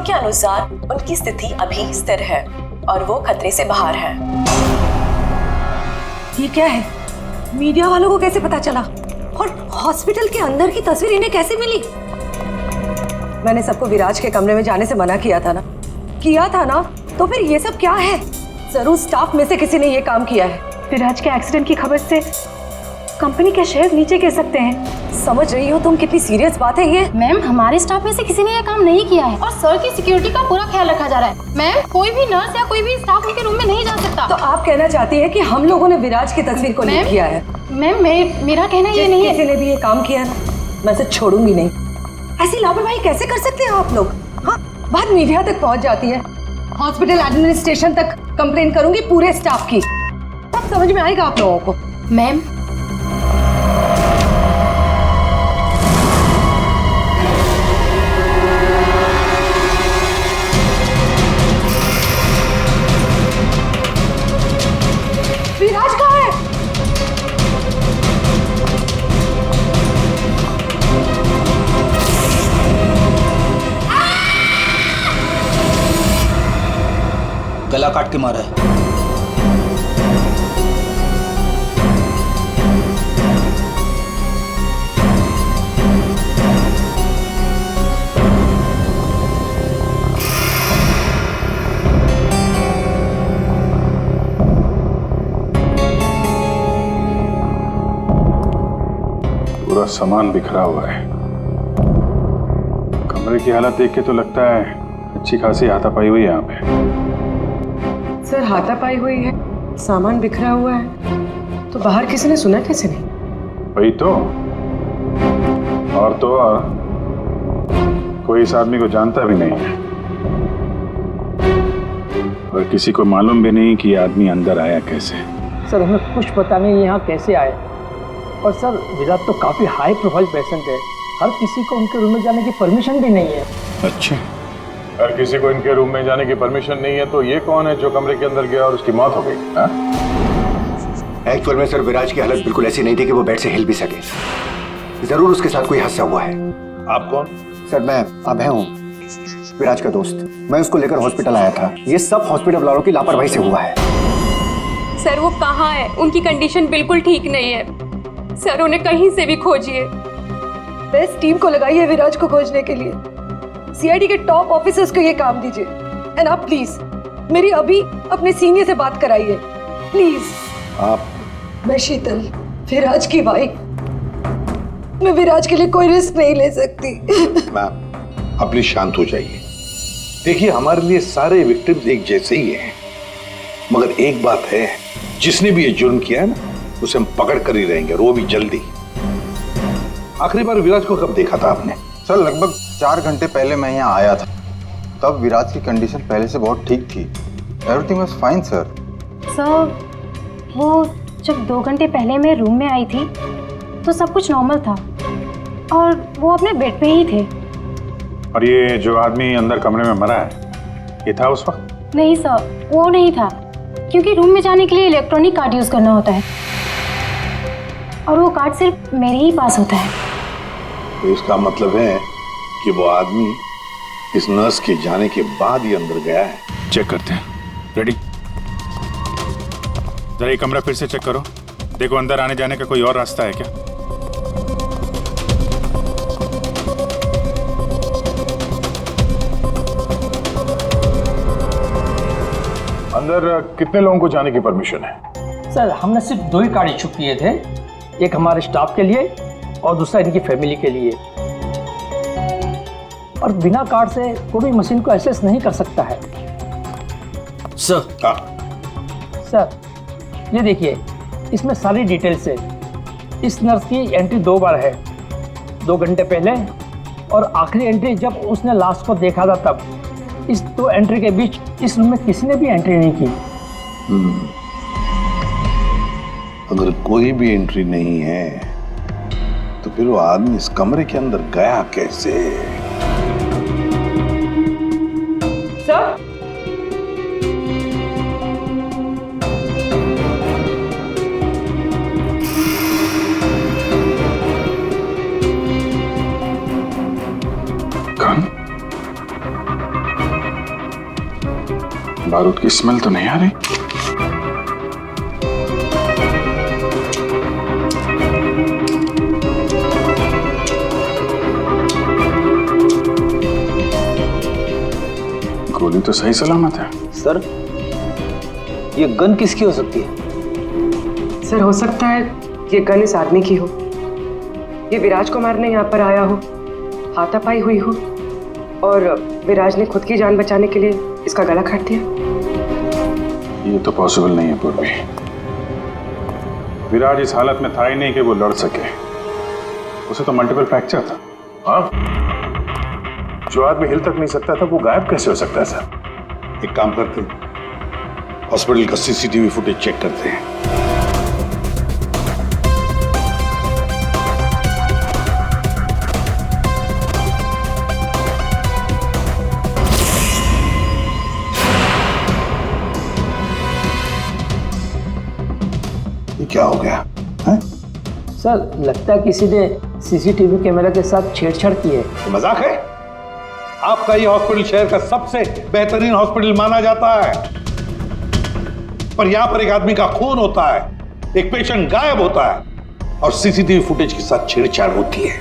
के अनुसार उनकी स्थिति अभी स्थिर है और वो खतरे से बाहर है। ये क्या है? मीडिया वालों को कैसे पता चला? और हॉस्पिटल के अंदर की तस्वीर इन्हें कैसे मिली? मैंने सबको विराज के कमरे में जाने से मना किया था ना? तो फिर ये सब क्या है? जरूर स्टाफ में से किसी ने ये काम किया है। विराज के एक्सीडेंट की खबर से कंपनी के शेयर नीचे गिर सकते हैं। समझ रही हो तुम कितनी सीरियस बात है ये? मैम, हमारे स्टाफ में से किसी ने यह काम नहीं किया है और सर की सिक्योरिटी का पूरा ख्याल रखा जा रहा है। मैम, कोई भी नर्स या कोई भी स्टाफ उनके रूम में नहीं जा सकता। तो आप कहना चाहती है कि हम लोगों ने विराज की तस्वीर को लीक किया है? मैम, मेरा कहना ये नहीं है। किसी ने भी ये काम किया ना, मैं इसे छोड़ूंगी नहीं। ऐसी लापरवाही कैसे कर सकते हैं आप लोग? हाँ, बात मीडिया तक पहुंच जाती है, हॉस्पिटल एडमिनिस्ट्रेशन तक कंप्लेन करूंगी पूरे स्टाफ की, तब समझ में आएगा आप लोगों को। मैम, विराज कहाँ है? गला काट के मारा है। पूरा सामान बिखरा हुआ है। कमरे की हालत देख के तो लगता है अच्छी खासी हाथापाई हुई है यहाँ पे। सर, हाथापाई हुई है, सामान बिखरा हुआ है, तो बाहर किसी ने सुना कैसे नहीं? वही तो और कोई इस आदमी को जानता भी नहीं है और किसी को मालूम भी नहीं कि ये आदमी अंदर आया कैसे। सर, हमें कुछ पता नहीं यहाँ कैसे आए। और सर, विराट तो काफी हाई प्रोफाइल पेशेंट है, हर किसी को उनके रूम में जाने की परमिशन भी नहीं है। अच्छा, हर किसी को इनके रूम में जाने की परमिशन नहीं है, तो ये कौन है जो कमरे के अंदर गया और उसकी मौत हो गई? एक्चुअल में सर, विराज की हालत बिल्कुल ऐसी नहीं थी कि वो बेड से हिल भी सके। जरूर उसके साथ कोई हादसा हुआ है। आप कौन? सर, मैं अभय हूँ, विराज का दोस्त। मैं उसको लेकर हॉस्पिटल आया था। ये सब हॉस्पिटल वालों की लापरवाही से हुआ है। सर, वो कहाँ है? उनकी कंडीशन बिल्कुल ठीक नहीं है सर, उन्हें कहीं से भी खोजिए। बेस्ट टीम को लगाइए विराज को खोजने के लिए। सीआईडी के टॉप ऑफिसर्स को ये काम दीजिए। एंड आप प्लीज मेरी अभी अपने सीनियर से बात कराइए, प्लीज। आप? मैं शीतल, विराज की वाइफ। मैं विराज के लिए कोई रिस्क नहीं ले सकती। मैम, आप प्लीज शांत हो जाइए। देखिए, हमारे लिए सारे विक्टिम्स एक जैसे ही हैं, मगर एक बात है, जिसने भी ये जुर्म किया है ना, उसे हम पकड़ कर ही रहेंगे, और वो भी जल्दी। आखिरी बार विराज को कब देखा था आपने? सर, लगभग 4 घंटे पहले मैं यहाँ आया था। तब विराज की कंडीशन पहले से बहुत ठीक थी। Everything was fine sir. Sir, वो जब 2 घंटे पहले मैं रूम में आई थी तो सब कुछ नॉर्मल था और वो अपने बेड पे ही थे। और ये जो आदमी अंदर कमरे में मरा है, ये था उस वक्त? नहीं सर, वो नहीं था, क्योंकि रूम में जाने के लिए इलेक्ट्रॉनिक कार्ड यूज करना होता है और वो कार्ड सिर्फ मेरे ही पास होता है। तो इसका मतलब है कि वो आदमी इस नर्स के जाने के बाद ही अंदर गया है। चेक करते हैं। रेडी? जरा ये कमरा फिर से चेक करो, देखो अंदर आने जाने का कोई और रास्ता है क्या। अंदर कितने लोगों को जाने की परमिशन है? सर, हमने सिर्फ 2 ही कार्ड इशू किए थे, एक हमारे स्टाफ के लिए और दूसरा इनकी फैमिली के लिए। और बिना कार्ड से कोई भी मशीन को एक्सेस नहीं कर सकता है। सर, सर, ये देखिए, इसमें सारी डिटेल्स है। इस नर्स की एंट्री 2 बार है, 2 घंटे पहले और आखिरी एंट्री जब उसने लास्ट को देखा था तब। इस 2 एंट्री के बीच इस रूम में किसी ने भी एंट्री नहीं की। अगर कोई भी एंट्री नहीं है तो फिर वो आदमी इस कमरे के अंदर गया कैसे? Sir, gun? बारूद की स्मेल तो नहीं आ रही। गोली तो सही सलामत है। सर, ये गन किसकी हो सकती है? सर, हो सकता है ये गन इस आदमी की हो, ये विराज को मारने यहाँ पर आया हो, हाथापाई हुई हो और विराज ने खुद की जान बचाने के लिए इसका गला काट दिया। ये तो पॉसिबल नहीं है पूर्वी। विराज इस हालत में था ही नहीं कि वो लड़ सके। उसे तो मल्टीपल फ्रैक्चर था। हाँ, जो आदमी हिल तक नहीं सकता था वो गायब कैसे हो सकता है सर? एक काम करते हैं, हॉस्पिटल का सीसीटीवी फुटेज चेक करते हैं। ये क्या हो गया है? सर, लगता है किसी ने सीसीटीवी कैमरा के साथ छेड़छाड़ की है। मजाक है? आपका ये हॉस्पिटल शहर का सबसे बेहतरीन हॉस्पिटल माना जाता है, पर यहां पर एक आदमी का खून होता है, एक पेशेंट गायब होता है और सीसीटीवी फुटेज के साथ छेड़छाड़ होती है।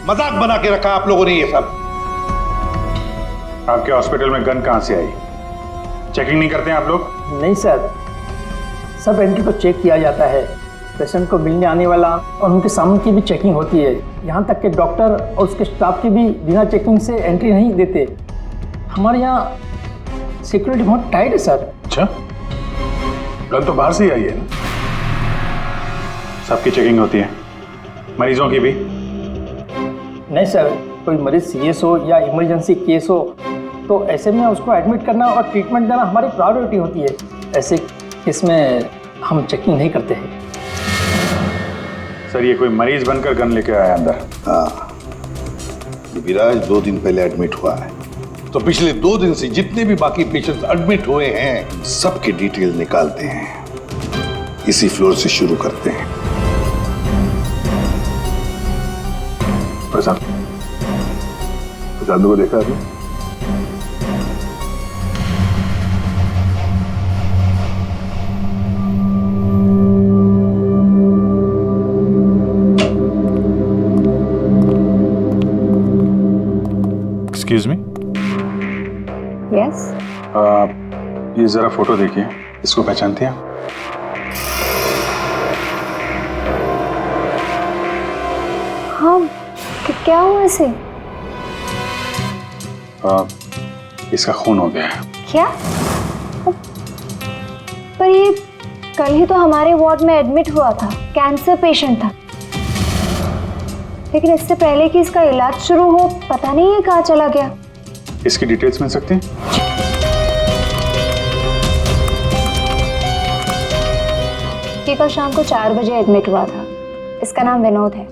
मजाक बना के रखा आप लोगों ने ये सब। आपके हॉस्पिटल में गन कहां से आई? चेकिंग नहीं करते हैं आप लोग? नहीं सर, सब एंट्री को चेक किया जाता है। पेशेंट को मिलने आने वाला और उनके सामान की भी चेकिंग होती है। यहाँ तक कि डॉक्टर और उसके स्टाफ की भी बिना चेकिंग से एंट्री नहीं देते। हमारे यहाँ सिक्योरिटी बहुत टाइट है सर। अच्छा, गन तो बाहर से ही आई है ना? सबकी चेकिंग होती है, मरीजों की भी? नहीं सर, कोई मरीज सीरियस हो या इमरजेंसी केस हो तो ऐसे में उसको एडमिट करना और ट्रीटमेंट देना हमारी प्रायोरिटी होती है। ऐसे केस में हम चेकिंग नहीं करते हैं। सर, ये कोई मरीज बनकर गन लेके आया अंदर? हाँ, विराज 2 दिन पहले एडमिट हुआ है, तो पिछले 2 दिन से जितने भी बाकी पेशेंट्स एडमिट हुए हैं सबकी डिटेल निकालते हैं। इसी फ्लोर से शुरू करते हैं। प्रसाद को देखा अभी? Excuse me. यस। ये जरा फोटो देखिए, इसको पहचानती हैं? हाँ, क्या हुआ इसे? इसका खून हो गया है। क्या? पर ये कल ही तो हमारे वार्ड में एडमिट हुआ था, कैंसर पेशेंट था। लेकिन इससे पहले कि इसका इलाज शुरू हो पता नहीं ये कहाँ चला गया। इसकी डिटेल्स मिल सकती हैं? ये कल शाम को 4 बजे एडमिट हुआ था। इसका नाम विनोद है।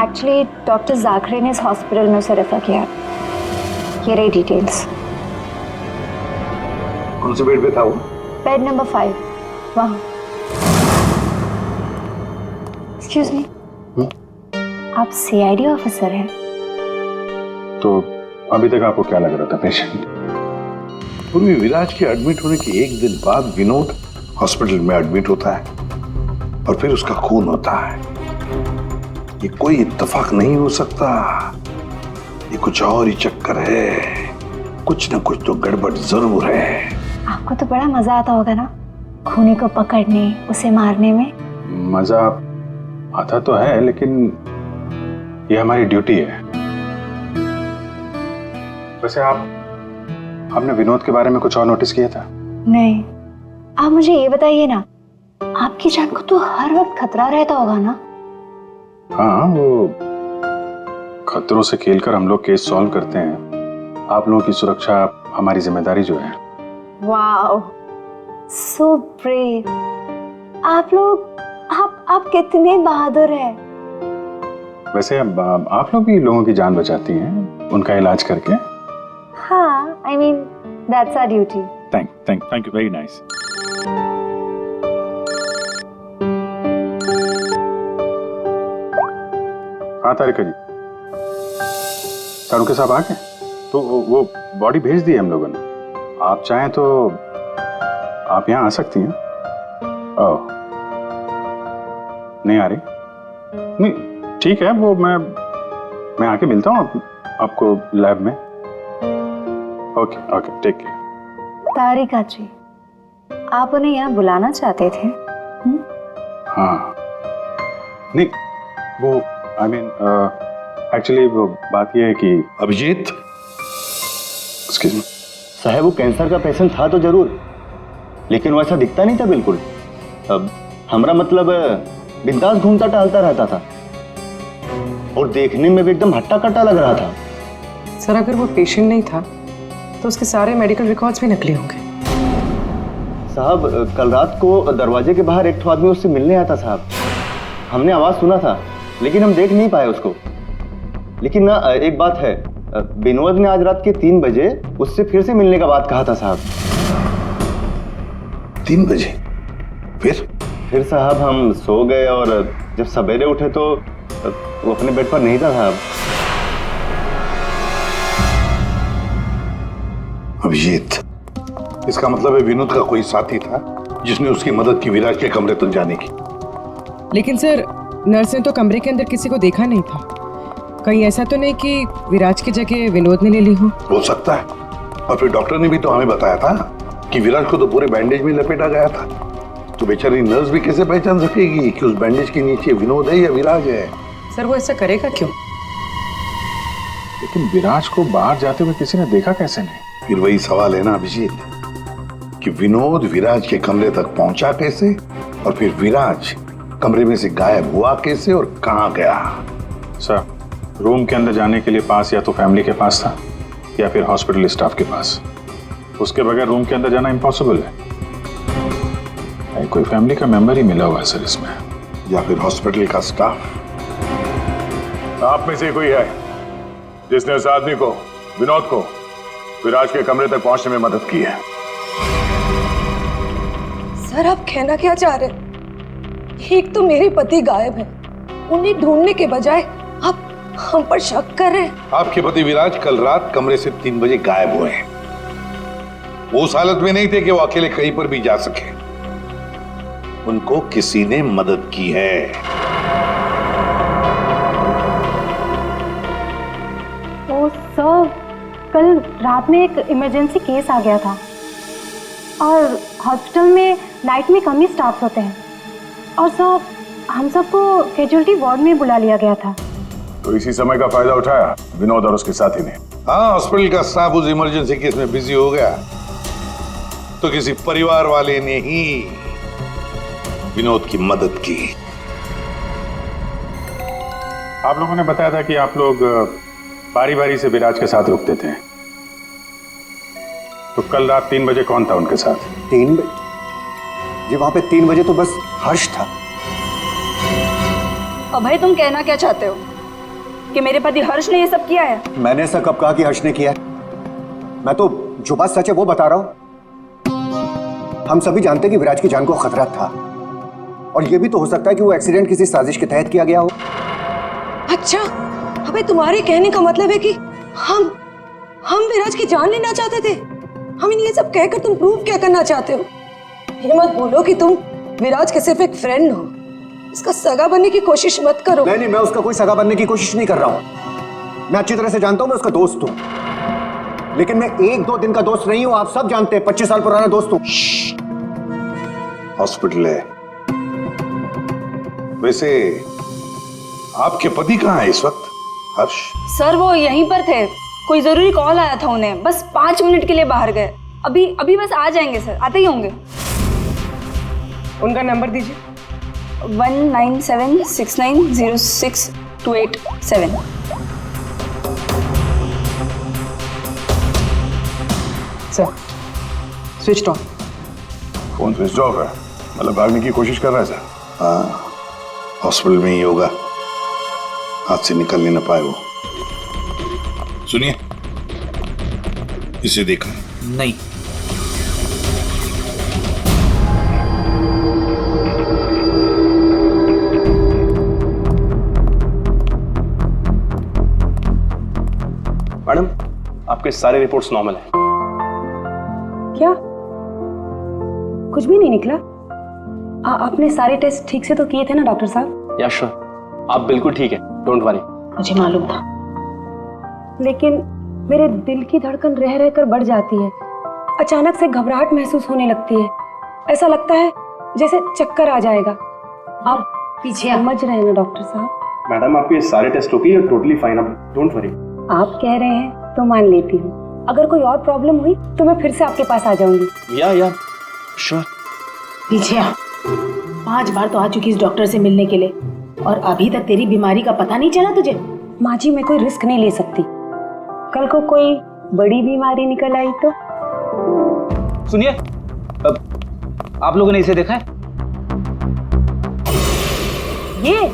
एक्चुअली डॉक्टर जाखरे ने इस हॉस्पिटल में उसे रेफर किया। ये रही डिटेल्स। कौन से बेड पे था वो? बेड नंबर 5, वहाँ। एक्सक्यूज मी, आप सीआईडी ऑफिसर हैं? तो अभी तक आपको क्या लग रहा था पेशेंट? पूर्वी विराज के एडमिट होने के 1 दिन बाद विनोद हॉस्पिटल में एडमिट होता है और फिर उसका खून होता है। ये कोई इत्तेफाक नहीं हो सकता, ये कुछ और ही चक्कर है। कुछ ना कुछ तो गड़बड़ जरूर है। आपको तो बड़ा मजा आता होगा ना खूनी को पकड़ने, उसे मारने में? मजा आता तो है, लेकिन ये हमारी ड्यूटी है। वैसे आपने विनोद के बारे में कुछ और नोटिस किया था? नहीं। आप मुझे ये बताइए ना, आपकी जान को तो हर वक्त खतरा रहता होगा ना? हाँ, वो खतरों से खेलकर हम लोग केस सॉल्व करते हैं। आप लोगों की सुरक्षा हमारी जिम्मेदारी जो है। Wow, so brave. आप कितने बहादुर हैं। वैसे अब आप लोग भी लोगों की जान बचाती हैं उनका इलाज करके। हाँ, I mean that's our duty. Thank you, very nice. हाँ तारिका जी, सारू के साहब आ गए? तो वो बॉडी भेज दी है हम लोगों ने। आप चाहें तो आप यहाँ आ सकती हैं। ओह, नहीं आ रही? नहीं ठीक है, वो मैं आके मिलता हूँ आपको लैब में। Okay okay, take care. Tarika ji, आप उन्हें यहाँ बुलाना चाहते थे? हाँ, नहीं वो आई मीन एक्चुअली वो बात ये है कि अभिजीत, एक्सक्यूज मी, साहब वो कैंसर का पेशेंट था तो जरूर, लेकिन वैसा दिखता नहीं था बिल्कुल। अब हमारा मतलब बिंदास घूमता टहलता रहता था और देखने में भी एकदम हट्टा कट्टा लग रहा था। सर अगर वो पेशेंट नहीं था तो उसके सारे मेडिकल रिकॉर्ड्स भी नकली होंगे। साहब कल रात को दरवाजे के बाहर एक आदमी उससे मिलने आया था साहब। हमने आवाज सुना था लेकिन हम देख नहीं पाए उसको। लेकिन ना एक बात है, विनोद ने आज रात के 3 बजे उससे फिर से मिलने का बात कहा था साहब। 3 बजे? फिर साहब हम सो गए और जब सवेरे उठे तो वो अपने बेड पर नहीं था साहब। अभिजीत, इसका मतलब है विनोद का कोई साथी था जिसने उसकी मदद की विराज के कमरे तक जाने की। लेकिन सर नर्स ने तो कमरे के अंदर किसी को देखा नहीं था। कहीं ऐसा तो नहीं कि विराज की जगह विनोद ने ले ली हो सकता है। और फिर डॉक्टर ने भी तो हमें बताया था कि विराज को तो पूरे बैंडेज में लपेटा गया था। तो बेचारी नर्स भी कैसे पहचान सकेगी कि उस बैंडेज के नीचे विनोद है या विराज है? सर वो ऐसा करेगा क्यों? लेकिन विराज को बाहर जाते हुए किसी ने देखा कैसे नहीं? फिर वही सवाल है ना अभिजीत, कि विनोद विराज के कमरे तक पहुंचा कैसे और फिर विराज कमरे में से गायब हुआ कैसे और कहां गया? सर रूम के अंदर जाने के लिए पास या तो फैमिली के पास था या फिर हॉस्पिटल स्टाफ के पास। उसके बगैर रूम के अंदर जाना इम्पॉसिबल है। कोई फैमिली का मेंबर ही मिला हुआ है सर इसमें, या फिर हॉस्पिटल का स्टाफ। आप में से कोई है जिसने उस आदमी को, विनोद को, विराज के कमरे तक पहुंचने में मदद की है? सर आप कहना क्या चाह रहे हैं? एक तो मेरे पति गायब है, उन्हें ढूंढने के बजाय आप हम पर शक कर रहे हैं। आपके पति विराज कल रात कमरे से 3 बजे गायब हुए हैं। वो उस हालत में नहीं थे कि वो अकेले कहीं पर भी जा सके। उनको किसी ने मदद की है। तो सर कल रात में एक इमरजेंसी केस आ गया था और हॉस्पिटल में नाइट में कम ही स्टाफ होते हैं और सर हम सबको कैजुअलिटी वार्ड में बुला लिया गया था। तो इसी समय का फायदा उठाया विनोद और उसके साथी ने। हाँ, हॉस्पिटल का स्टाफ उस इमरजेंसी केस में बिजी हो गया तो किसी परिवार वाले ने ही विनोद की मदद की। आप लोगों ने बताया था कि आप लोग बारी बारी से विराज के साथ रुकते थे, तो कल रात 3 बजे कौन था उनके साथ? 3 बजे जी, वहां पे 3 बजे तो बस हर्ष था। अभय तुम कहना क्या चाहते हो कि मेरे पति हर्ष ने ये सब किया है? मैंने ऐसा कब कहा कि हर्ष ने किया है? मैं तो जो बात सच है वो बता रहा हूं। हम सभी जानते हैं कि विराज की जान को खतरा था और ये भी तो हो सकता है कि वो एक्सीडेंट किसी साजिश के तहत किया गया हो। अच्छा, अबे तुम्हारे कहने का मतलब है कि हम विराज की जान लेना चाहते थे? हम ये सब कहकर तुम प्रूव क्या करना चाहते हो? ये मत बोलो कि तुम विराज के सिर्फ एक फ्रेंड हो, इसका सगा बनने की कोशिश मत करो। नहीं, मैं उसका कोई सगा बनने की कोशिश नहीं कर रहा हूँ। मैं अच्छी तरह से जानता हूँ मैं उसका दोस्त हूँ, लेकिन मैं 1-2 दिन का दोस्त नहीं हूँ। आप सब जानते हैं 25 साल पुराना दोस्त हूँ। हॉस्पिटल है। वैसे आपके पति कहाँ है इस वक्त? हर्ष? सर वो यहीं पर थे, कोई जरूरी कॉल आया था उन्हें, बस 5 मिनट के लिए बाहर गए। अभी बस आ जाएंगे सर, आते ही होंगे। उनका नंबर दीजिए। 1976906287। Sir switch off. Phone switch off है, मतलब भागने की कोशिश कर रहा है सर? हाँ, हॉस्पिटल में ही होगा, हाथ से निकल नहीं पाए वो। सुनिए, इसे देखा? नहीं। मैडम आपके सारे रिपोर्ट्स नॉर्मल है। क्या? कुछ भी नहीं निकला? आपने सारे टेस्ट ठीक से तो किए थे ना डॉक्टर साहब? या श्योर, आप बिल्कुल ठीक है, डोंट वरी। मुझे मालूम था, लेकिन मेरे दिल की धड़कन रह रहकर बढ़ जाती है। अचानक से घबराहट महसूस होने लगती है। ऐसा लगता है जैसे चक्कर आ जाएगा। आप पीछे समझ रहे हैं ना डॉक्टर साहब? मैडम, आपके सारे test okay, you totally fine, आप डोंट वरी। आप कह रहे हैं तो मान लेती हूँ। अगर कोई और प्रॉब्लम हुई तो मैं फिर से आपके पास आ जाऊंगी। या श्योर। पीछे आ। 5 बार तो आ चुकी इस डॉक्टर से मिलने के लिए और अभी तक तेरी बीमारी का पता नहीं चला तुझे। माँ जी, मैं कोई रिस्क नहीं ले सकती। कल को कोई बड़ी बीमारी निकल आई तो? सुनिए, आप लोगों ने इसे देखा है? ये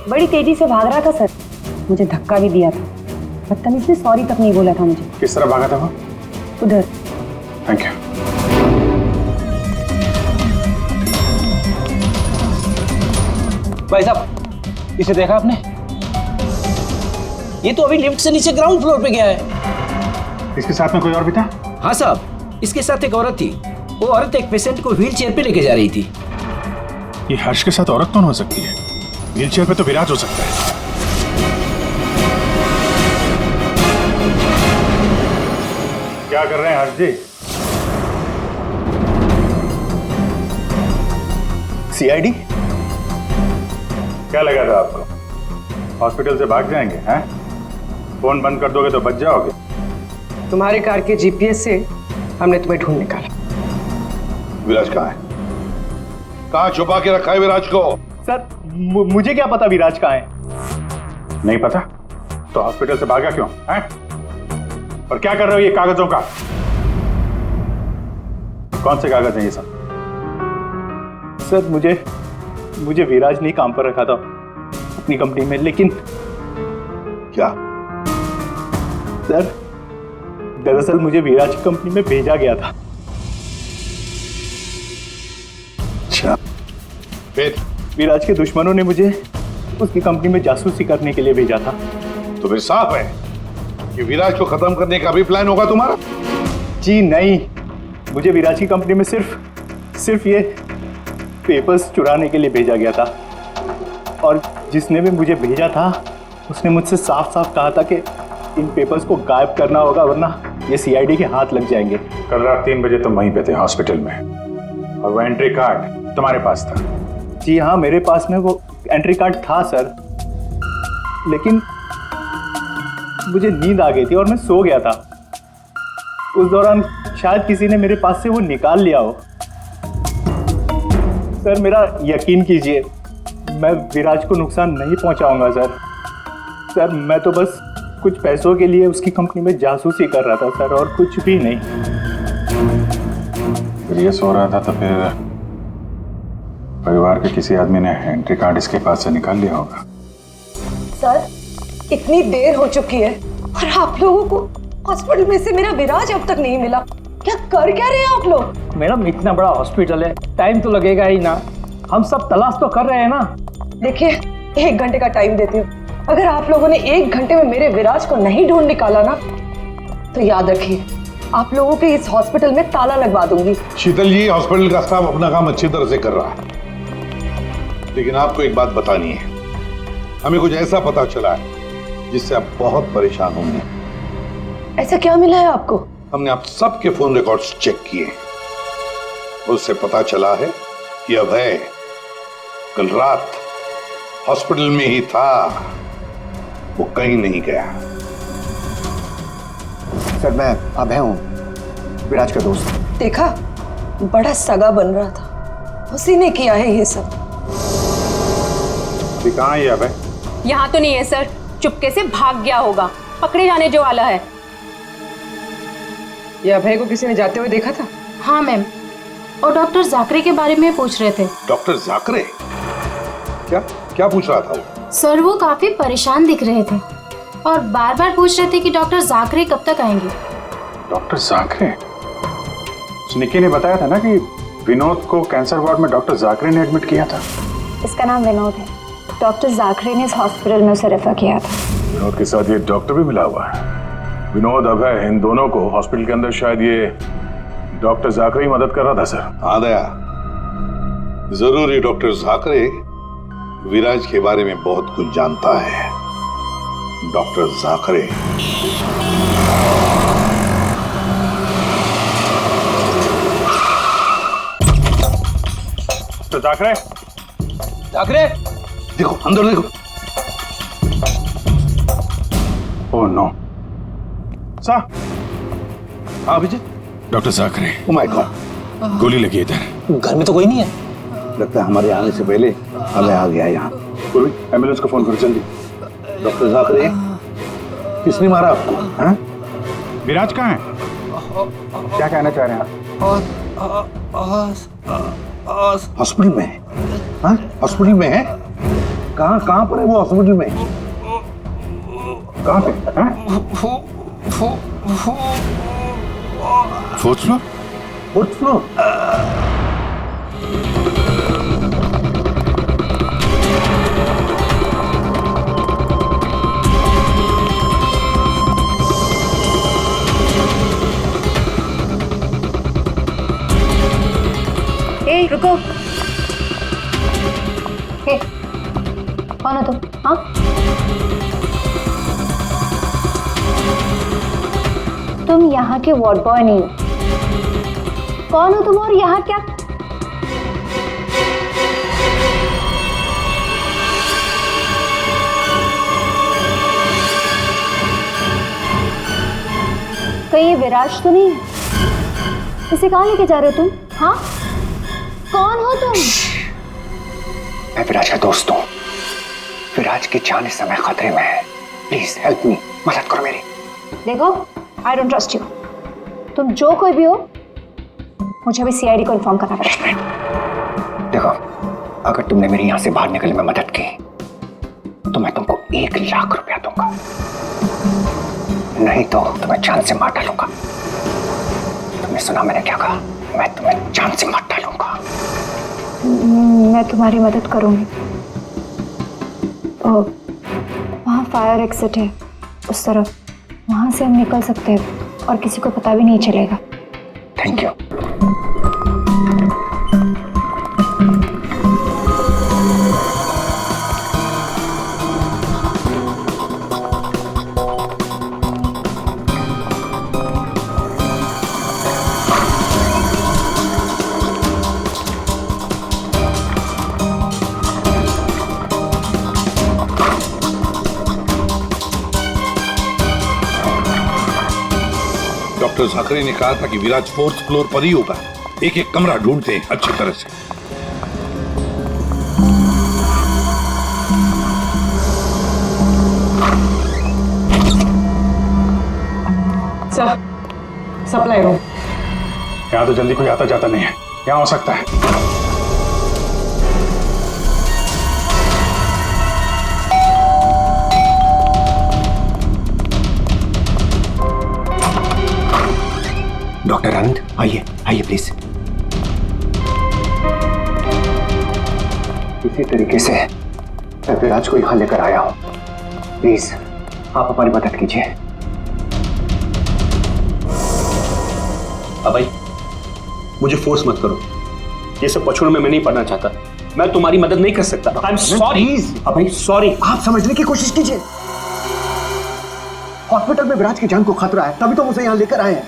बड़ी तेजी से भाग रहा था सर, मुझे धक्का भी दिया था। बदतमीज ने सॉरी तक नहीं बोला था मुझे। किस तरह भागा था वो? उधर। Thank you. भाई साहब, इसे देखा आपने? ये तो अभी लिफ्ट से नीचे ग्राउंड फ्लोर पे गया है। इसके साथ में कोई और भी था? हाँ साहब, इसके साथ एक औरत थी। वो औरत एक पेशेंट को व्हील चेयर पे लेके जा रही थी। ये हर्ष के साथ औरत कौन हो सकती है? व्हील चेयर पे तो विराज हो सकता है। क्या कर रहे हैं हर्ष जी? सीआईडी? क्या लगा था आपको? हॉस्पिटल से भाग जाएंगे हैं? फोन बंद कर दोगे तो बच जाओगे। तुम्हारे कार के जीपीएस से हमने तुम्हें ढूंढ निकाला। विराज कहाँ है? कहाँ छुपा के रखा है विराज को? सर, मुझे क्या पता विराज कहाँ है? नहीं पता तो हॉस्पिटल से भागा क्यों हैं? और क्या कर रहे हो ये कागजों का? कौन से कागज हैं ये सब? सर, मुझे विराज ने काम पर रखा था अपनी कंपनी में, लेकिन क्या? सर, दरअसल मुझे विराज की कंपनी में भेजा गया था। अच्छा, फिर? विराज के दुश्मनों ने मुझे उसकी कंपनी में जासूसी करने के लिए भेजा था। तो फिर साफ है कि विराज को खत्म करने का भी प्लान होगा तुम्हारा? जी नहीं, मुझे विराज की कंपनी में सिर्फ ये पेपर्स चुराने के लिए भेजा गया था। और जिसने भी मुझे भेजा था उसने मुझसे साफ साफ कहा था कि इन पेपर्स को गायब करना होगा, वरना ये सीआईडी के हाथ लग जाएंगे। कल रात 3 बजे तुम वहीं पे थे हॉस्पिटल में, और वो एंट्री कार्ड तुम्हारे पास था? जी हाँ, मेरे पास में वो एंट्री कार्ड था सर, लेकिन मुझे नींद आ गई थी और मैं सो गया था। उस दौरान शायद किसी ने मेरे पास से वो निकाल लिया हो। सर, मेरा यकीन कीजिए, मैं विराज को नुकसान नहीं पहुंचाऊंगा सर। सर, मैं तो बस कुछ पैसों के लिए उसकी कंपनी में जासूसी कर रहा था सर, और कुछ भी नहीं। फिर ये सो रहा था तो फिर परिवार के किसी आदमी ने एंट्री कार्ड इसके पास से निकाल लिया होगा। सर, इतनी देर हो चुकी है और आप लोगों को हॉस्पिटल में से मेरा विराज अब तक नहीं मिला। क्या कर क्या रहे हैं आप लोग? मैडम, इतना बड़ा हॉस्पिटल है, टाइम तो लगेगा ही ना। हम सब तलाश तो कर रहे हैं ना। देखिए, 1 घंटे का टाइम देती हूँ। अगर आप लोगों ने 1 घंटे में मेरे विराज को नहीं ढूंढ निकाला ना, तो याद रखिए, आप लोगों के इस हॉस्पिटल में ताला लगवा दूंगी। शीतल जी, हॉस्पिटल का स्टाफ अपना काम अच्छी तरह से कर रहा है, लेकिन आपको एक बात बतानी है। हमें कुछ ऐसा पता चला है जिससे आप बहुत परेशान होंगे। ऐसा क्या मिला है आपको? हमने आप सबके फोन रिकॉर्ड्स चेक किए, उससे पता चला है कि अभय कल रात हॉस्पिटल में ही था, वो कहीं नहीं गया। सर, मैं अभय हूँ, विराज का दोस्त। देखा, बड़ा सगा बन रहा था, उसी ने किया है ये सब। कहाँ है ये अभय? यहाँ तो नहीं है सर, चुपके से भाग गया होगा, पकड़े जाने जो वाला है। ये अभय को किसी ने जाते हुए देखा था? हाँ मैम, और डॉक्टर जाकरे के बारे में पूछ रहे थे। डॉक्टर जाकरे? क्या पूछ रहा था वो? सर, वो काफी परेशान दिख रहे थे और बार बार पूछ रहे थे कि डॉक्टर जाकरे कब तक आएंगे। डॉक्टर जाकरे? निकी ने बताया था ना कि विनोद को कैंसर वार्ड में डॉक्टर जाकरे ने एडमिट किया था। इसका नाम विनोद है। डॉक्टर जाकरे ने इस हॉस्पिटल में उसे रेफर किया था। विनोद के साथ ये डॉक्टर भी मिला हुआ है। विनोद, अभय, इन दोनों को हॉस्पिटल के अंदर शायद ये डॉक्टर जाकरे ही मदद कर रहा था सर। हाँ दया, जरूर ये डॉक्टर जाकरे विराज के बारे में बहुत कुछ जानता है। डॉक्टर जाकरे तो जाकरे जाकरे, देखो अंदर देखो। ओह नो सा। हाँ अभिजीत, डॉक्टर जाकरे। ओह माय गॉड, गोली लगी इधर। घर में तो कोई नहीं है। लगता है हमारे आने से पहले हमें आ गया यहाँ। पूर्वी, एम्बुलेंस को फोन करो जल्दी। डॉक्टर जाकरे, किसने मारा आपको? हाँ? विराज कहाँ है? क्या कहना चाह रहे हैं आप? हॉस्पिटल में है? हाँ? हॉस्पिटल में है? कहाँ पर है वो हॉस्पिटल में? कहाँ पे? Fourth floor? Fourth floor? ए रुको। ए, कौन हो तुम? हाँ, तुम यहाँ के वार्ड बॉय नहीं हो। कौन हो तुम और यहाँ क्या? कहीं ये विराज तो नहीं है? इसे कहाँ लेके जा रहे हो तुम? हाँ, कौन हो तुम? मैं विराज का दोस्त हूँ। विराज की जान इस समय खतरे में है। प्लीज हेल्प मी, मदद करो मेरी। देखो, आई डोंट ट्रस्ट यू। तुम जो कोई भी हो, मुझे अभी सीआईडी को इन्फॉर्म करना पड़ेगा। देखो, अगर तुमने मेरी यहाँ से बाहर निकलने में मदद की तो मैं तुमको 1 लाख रुपया दूंगा, नहीं तो तुम्हें जान से मार डालूंगा। तुमने सुना मैंने क्या कहा? मैं तुम्हें जान से मार डालूंगा। मैं तुम्हारी मदद करूंगी। वहाँ फायर एग्जिट है उस तरफ, वहाँ से हम निकल सकते हैं और किसी को पता भी नहीं चलेगा। Thank you. डॉक्टर जाकरे ने कहा था कि विराज 4th फ्लोर पर ही होगा। एक एक कमरा ढूंढते हैं अच्छी तरह से। Sir, supply room. यहाँ तो जल्दी कोई आता जाता नहीं है। यहाँ हो सकता है। डॉक्टर आनंद, आइए आइए प्लीज। इसी तरीके से मैं विराज को यहाँ लेकर आया हूँ। प्लीज आप हमारी मदद कीजिए। अभय, मुझे फोर्स मत करो। ये सब पछुड़ों में मैं नहीं पढ़ना चाहता। मैं तुम्हारी मदद नहीं कर सकता। I am sorry Abhay, sorry. आप समझने की कोशिश कीजिए। हॉस्पिटल में विराज की जान को खतरा है, तभी तो उसे यहाँ लेकर आए हैं।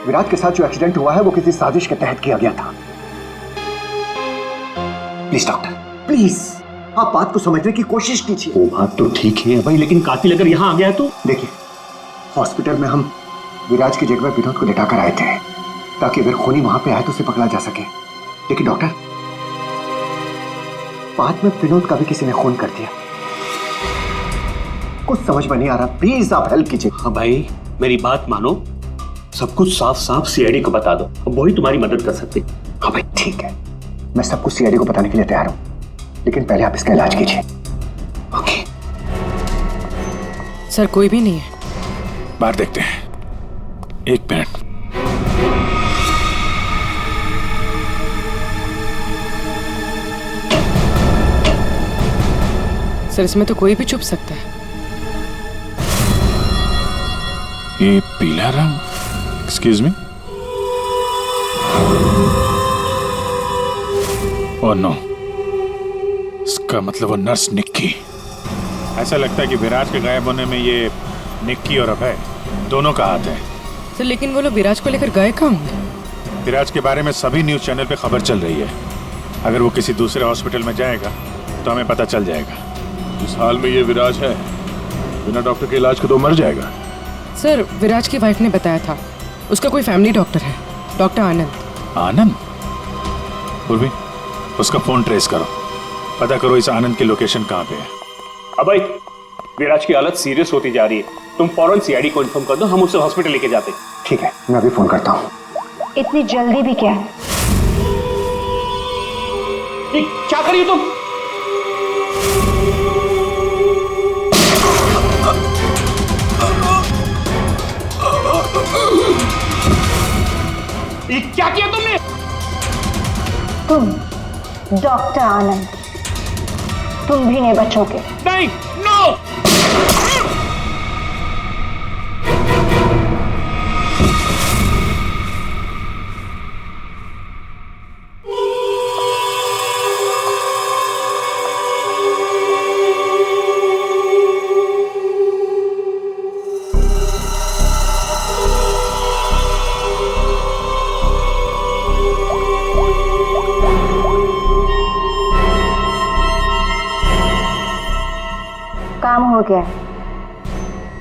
विराज के साथ जो एक्सीडेंट हुआ है वो किसी साजिश के तहत किया गया था। प्लीज डॉक्टर, प्लीज आप बात को समझने की कोशिश कीजिए। वो बात तो ठीक है भाई, लेकिन कातिल अगर यहाँ आ गया तो? देखिए, हॉस्पिटल में हम विराज की जगह में विनोद को लेटाकर आए थे ताकि अगर खूनी वहां पे आए तो उसे पकड़ा जा सके। लेकिन डॉक्टर, बाद में विनोद का भी किसी ने खून कर दिया। कुछ समझ में नहीं आ रहा। प्लीज आप हेल्प कीजिए। हाँ भाई, मेरी बात मानो। सब कुछ साफ साफ सीआईडी को बता दो, अब वही तुम्हारी मदद कर सकते। हाँ भाई ठीक है, मैं सब कुछ सीआईडी को बताने के लिए तैयार हूँ, लेकिन पहले आप इसका इलाज कीजिए। ओके सर, कोई भी नहीं है। बाहर देखते हैं। 1 मिनट। सर, इसमें तो कोई भी छुप सकता है। ये पीला रंग, एक्सक्यूज मी। ओह नो, इसका मतलब वो नर्स निक्की। ऐसा लगता है कि विराज के गायब होने में ये निक्की और अभय दोनों का हाथ है। तो लेकिन वो लोग विराज को लेकर गए कहाँ होंगे? विराज के बारे में सभी न्यूज चैनल पे खबर चल रही है। अगर वो किसी दूसरे हॉस्पिटल में जाएगा तो हमें पता चल जाएगा। इस हाल में ये विराज है, बिना डॉक्टर के इलाज के तो मर जाएगा। सर, विराज की वाइफ ने बताया था उसका कोई फैमिली डॉक्टर है, डॉक्टर आनंद। आनंद? पूर्वी, उसका फोन ट्रेस करो, पता करो इस आनंद की लोकेशन कहाँ पे है। अभय, विराज की हालत सीरियस होती जा रही है, तुम फौरन सीआईडी को इन्फॉर्म कर दो, हम उसे हॉस्पिटल लेके जाते हैं। ठीक है, मैं अभी फोन करता हूँ। इतनी जल्दी भी क्या है? क्या करिए तुम? ये क्या किया तुमने? तुम डॉक्टर आनंद, तुम भी नहीं बचोगे। नहीं, नो! काम हो गया,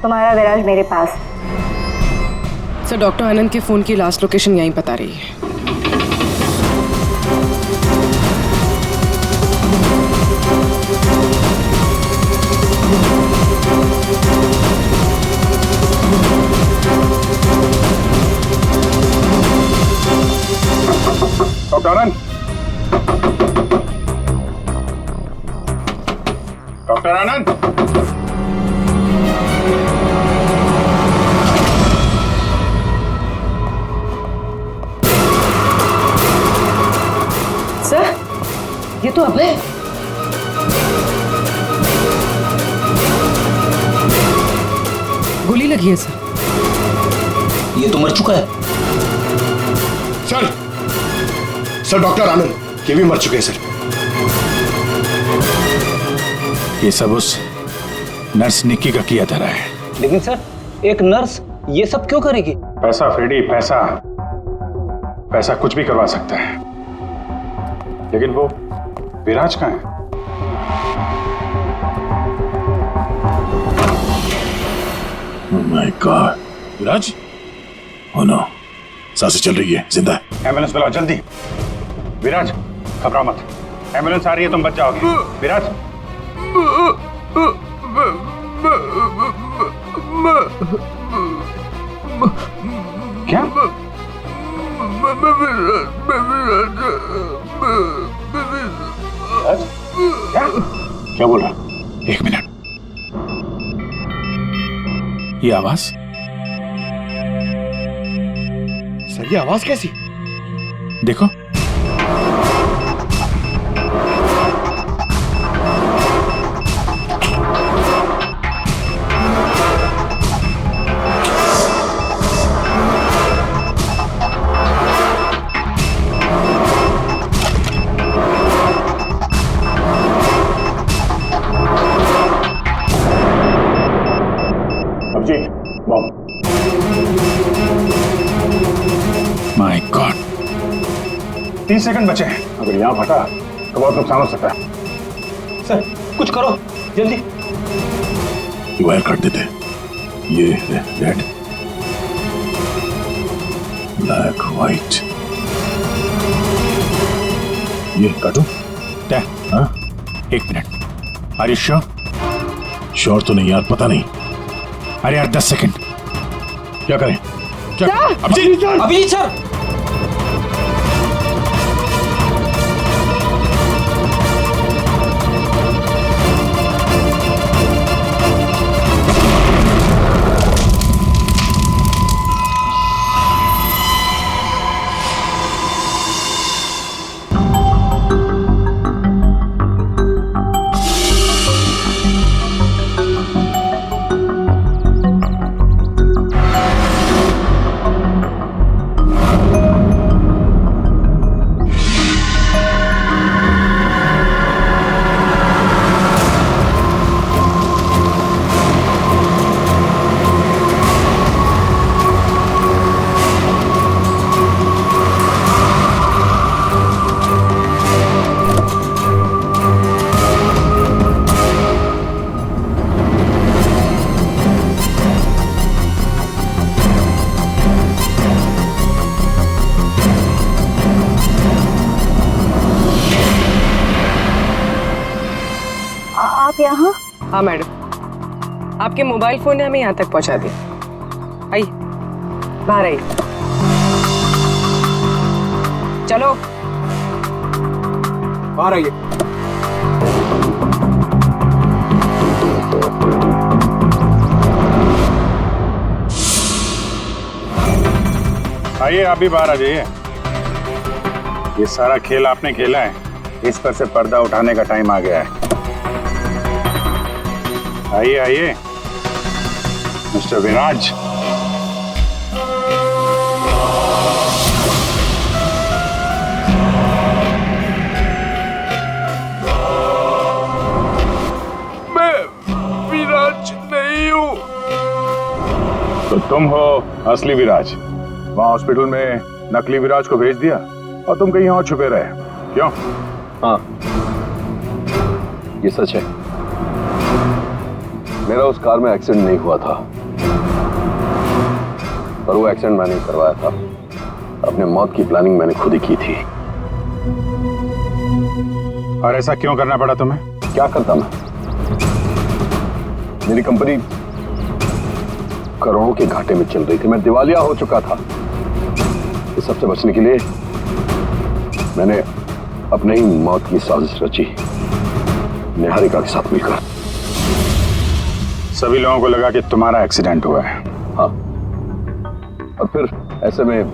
तुम्हारा विराज मेरे पास। सर, डॉक्टर आनंद के फोन की लास्ट लोकेशन यहीं बता रही है। डॉक्टर आनंद, डॉक्टर आनंद, सर, ये तो अभय है। गोली लगी है सर। ये तो मर चुका है। सर, सर डॉक्टर आनंद ये भी मर चुके हैं सर। ये सब उस नर्स निक्की का किया धरा है। लेकिन सर, एक नर्स ये सब क्यों करेगी? पैसा फ्रेडी, पैसा, पैसा कुछ भी करवा सकता है। लेकिन वो विराज कहाँ है? My god, Viraj? Oh no, सांसें चल रही है, जिंदा है। एम्बुलेंस बुलाओ जल्दी। विराज, घबराओ मत, एम्बुलेंस आ रही है, तुम बच जाओगे। विराज, क्या? क्या? क्या बोल रहा? एक मिनट, ये आवाज? सर, ये आवाज कैसी? देखो, माय गॉड, 30 सेकंड बचे हैं। अगर यहाँ फटा तो बहुत नुकसान हो सकता है। सर, कुछ करो जल्दी। वायर काट देते, ये रेड, ब्लैक, व्हाइट, ये काटो। हाँ? एक minute, are you sure? Sure तो नहीं यार, पता नहीं। अरे यार 10 सेकंड, क्या करें? क्या? अभिजीत सर, यहाँ? हाँ मैडम, आपके मोबाइल फोन ने हमें यहाँ तक पहुँचा दिया। आइए बाहर आइए, चलो बाहर आइए। आइए, आप भी बाहर आ जाइए। ये सारा खेल आपने खेला है, इस पर से पर्दा उठाने का टाइम आ गया है। आइए आइए मिस्टर विराज। मैं विराज नहीं हूँ। तो तुम हो असली विराज। वहां हॉस्पिटल में नकली विराज को भेज दिया और तुम कहीं और छुपे रहे, क्यों? हाँ, ये सच है। मेरा उस कार में एक्सीडेंट नहीं हुआ था, पर वो एक्सीडेंट मैंने करवाया था। अपने मौत की प्लानिंग मैंने खुद ही की थी। और ऐसा क्यों करना पड़ा तुम्हें? क्या करता मैं? मेरी कंपनी करोड़ों के घाटे में चल रही थी, मैं दिवालिया हो चुका था। इस सबसे बचने के लिए मैंने अपने ही मौत की साजिश रची, निहारिका के साथ मिलकर। सभी लोगों को लगा कि तुम्हारा एक्सीडेंट हुआ है। हाँ, और फिर ऐसे में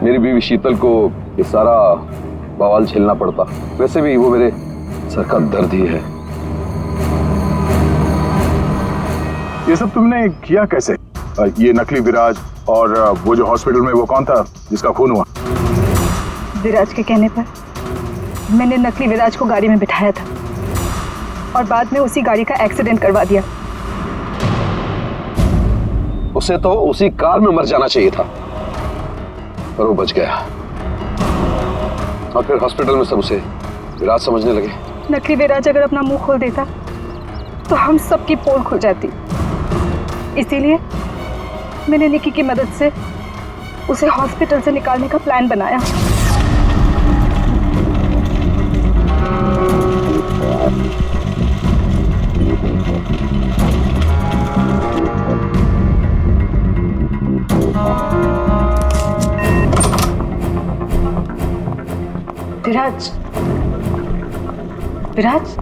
मेरी बीवी शीतल को ये सारा बवाल झेलना पड़ता। वैसे भी वो मेरे सर का दर्द ही है। ये सब तुमने किया कैसे? ये नकली विराज और वो जो हॉस्पिटल में वो कौन था जिसका खून हुआ? विराज के कहने पर मैंने नकली विराज को गाड़ी में बिठाया था और बाद में उसी गाड़ी का एक्सीडेंट करवा दिया। उसे तो उसी कार में मर जाना चाहिए था, पर वो बच गया। और फिर हॉस्पिटल में सब उसे विराज समझने लगे। नकली विराज अगर अपना मुंह खोल देता तो हम सबकी पोल खुल जाती। इसीलिए मैंने निकी की मदद से उसे हॉस्पिटल से निकालने का प्लान बनाया। विराज, विराज,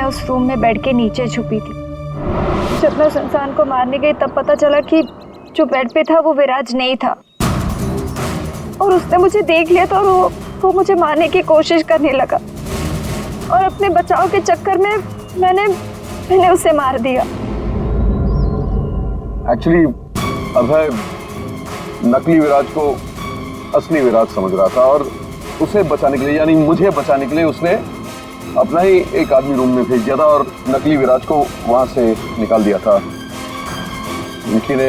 उस रूम में बेड के नीचे छुपी थी। जब मैं उस इंसान को मारने गई तब पता चला कि जो बेड पे था वो विराज नहीं था, और उसने मुझे देख लिया तो वो मुझे मारने की कोशिश करने लगा, और अपने बचाव के चक्कर में मैंने उसे मार दिया। एक्चुअली अभय नकली विराज को असली विराज समझ रहा था, और उसे बचाने के लिए, यानी मुझे बचाने के लिए, उसने अपना ही एक आदमी रूम में भेज दिया था और नकली विराज को वहां से निकाल दिया था। निकी ने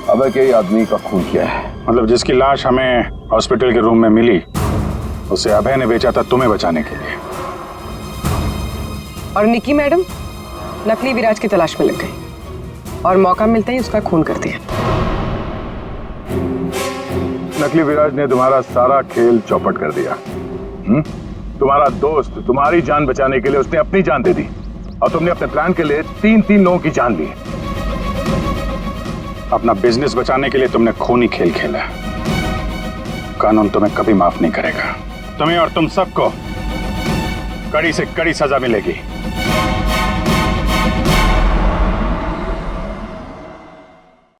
अभय के आदमी का खून किया है। मतलब जिसकी लाश हमें हॉस्पिटल के रूम में मिली उसे अभय ने बेचा था तुम्हें बचाने के लिए। और निकी मैडम नकली विराज की तलाश में लग गई और मौका मिलते ही उसका खून कर दिया। नकली विराज ने तुम्हारा सारा खेल चौपट कर दिया। तुम्हारा दोस्त तुम्हारी जान बचाने के लिए उसने अपनी जान दे दी, और तुमने अपने प्लान के लिए तीन लोगों की जान ली। अपना बिजनेस बचाने के लिए तुमने खूनी खेल खेला। कानून तुम्हें कभी माफ नहीं करेगा। तुम्हें और तुम सबको कड़ी से कड़ी सजा मिलेगी।